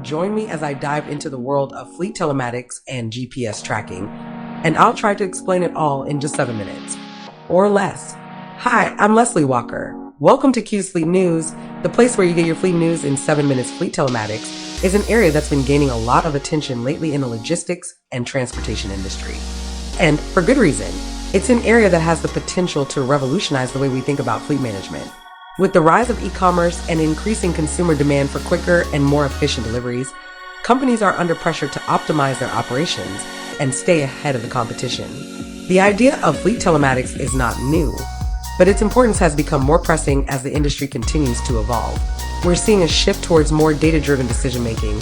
Join me as I dive into the world of fleet telematics and GPS tracking, and I'll try to explain it all in just 7 minutes, or less. Hi, I'm Leslie Walker. Welcome to qfleetnews, the place where you get your fleet news in 7 minutes. Fleet telematics is an area that's been gaining a lot of attention lately in the logistics and transportation industry. And for good reason. It's an area that has the potential to revolutionize the way we think about fleet management. With the rise of e-commerce and increasing consumer demand for quicker and more efficient deliveries, companies are under pressure to optimize their operations and stay ahead of the competition. The idea of fleet telematics is not new, but its importance has become more pressing as the industry continues to evolve. We're seeing a shift towards more data-driven decision-making,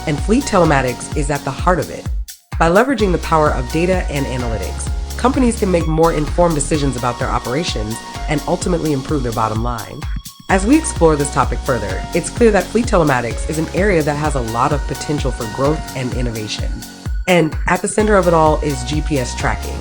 and fleet telematics is at the heart of it. By leveraging the power of data and analytics, companies can make more informed decisions about their operations and ultimately improve their bottom line. As we explore this topic further, it's clear that fleet telematics is an area that has a lot of potential for growth and innovation. And at the center of it all is GPS tracking,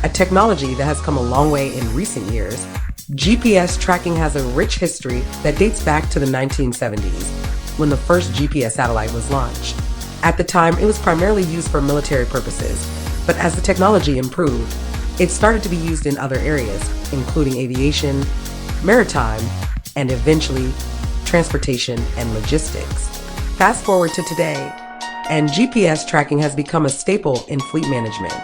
a technology that has come a long way in recent years. GPS tracking has a rich history that dates back to the 1970s, when the first GPS satellite was launched. At the time, it was primarily used for military purposes, but as the technology improved, it started to be used in other areas, including aviation, maritime, and eventually transportation and logistics. Fast forward to today, and GPS tracking has become a staple in fleet management.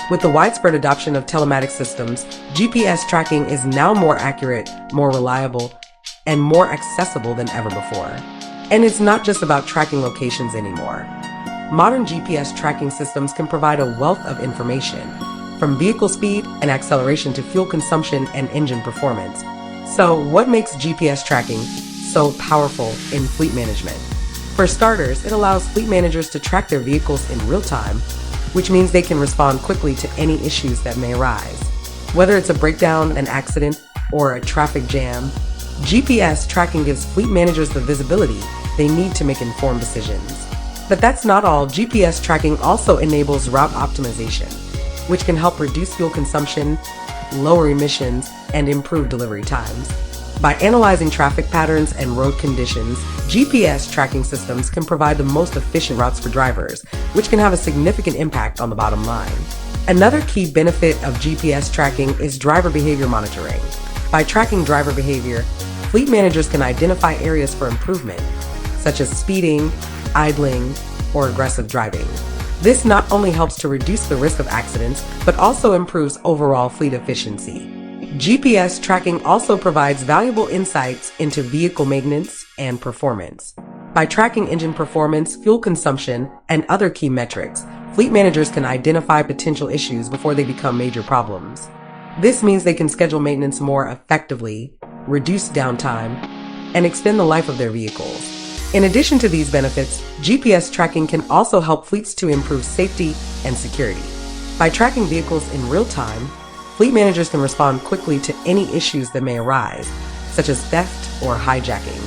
With the widespread adoption of telematic systems, GPS tracking is now more accurate, more reliable, and more accessible than ever before. And it's not just about tracking locations anymore. Modern GPS tracking systems can provide a wealth of information, from vehicle speed and acceleration to fuel consumption and engine performance. So, what makes GPS tracking so powerful in fleet management? For starters, it allows fleet managers to track their vehicles in real time, which means they can respond quickly to any issues that may arise. Whether it's a breakdown, an accident, or a traffic jam, GPS tracking gives fleet managers the visibility they need to make informed decisions. But that's not all. GPS tracking also enables route optimization, which can help reduce fuel consumption, lower emissions, and improve delivery times. By analyzing traffic patterns and road conditions, GPS tracking systems can provide the most efficient routes for drivers, which can have a significant impact on the bottom line. Another key benefit of GPS tracking is driver behavior monitoring. By tracking driver behavior, fleet managers can identify areas for improvement, such as speeding, idling, or aggressive driving. This not only helps to reduce the risk of accidents, but also improves overall fleet efficiency. GPS tracking also provides valuable insights into vehicle maintenance and performance. By tracking engine performance, fuel consumption, and other key metrics, fleet managers can identify potential issues before they become major problems. This means they can schedule maintenance more effectively, reduce downtime, and extend the life of their vehicles. In addition to these benefits, GPS tracking can also help fleets to improve safety and security. By tracking vehicles in real time, fleet managers can respond quickly to any issues that may arise, such as theft or hijacking.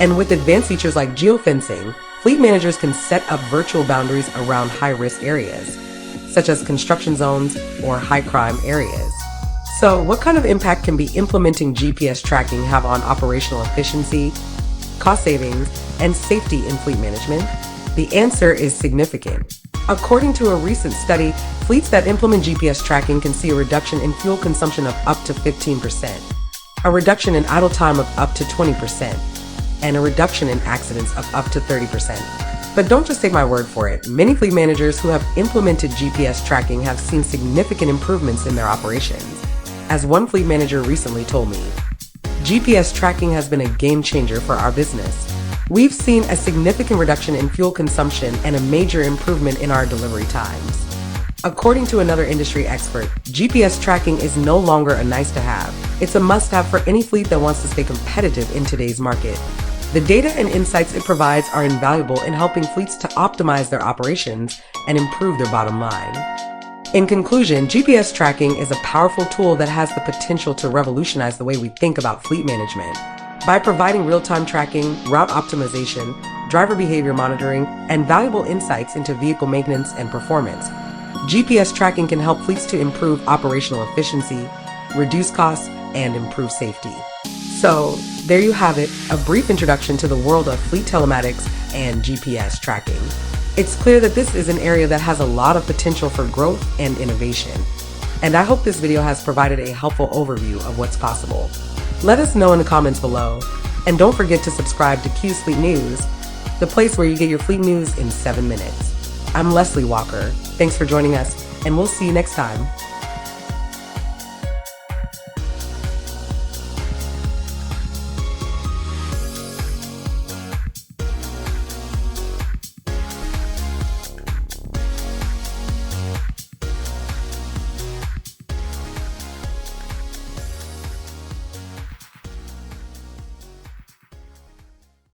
And with advanced features like geofencing, fleet managers can set up virtual boundaries around high-risk areas, such as construction zones or high-crime areas. So, what kind of impact can be implementing GPS tracking have on operational efficiency, cost savings, and safety in fleet management? The answer is significant. According to a recent study, fleets that implement GPS tracking can see a reduction in fuel consumption of up to 15%, a reduction in idle time of up to 20%, and a reduction in accidents of up to 30%. But don't just take my word for it. Many fleet managers who have implemented GPS tracking have seen significant improvements in their operations. As one fleet manager recently told me, GPS tracking has been a game changer for our business. We've seen a significant reduction in fuel consumption and a major improvement in our delivery times. According to another industry expert, GPS tracking is no longer a nice-to-have. It's a must-have for any fleet that wants to stay competitive in today's market. The data and insights it provides are invaluable in helping fleets to optimize their operations and improve their bottom line. In conclusion, GPS tracking is a powerful tool that has the potential to revolutionize the way we think about fleet management. By providing real-time tracking, route optimization, driver behavior monitoring, and valuable insights into vehicle maintenance and performance, GPS tracking can help fleets to improve operational efficiency, reduce costs, and improve safety. So, there you have it, a brief introduction to the world of fleet telematics, and GPS tracking. It's clear that this is an area that has a lot of potential for growth and innovation. And I hope this video has provided a helpful overview of what's possible. Let us know in the comments below. And don't forget to subscribe to qfleetnews, the place where you get your fleet news in 7 minutes. I'm Leslie Walker. Thanks for joining us, and we'll see you next time.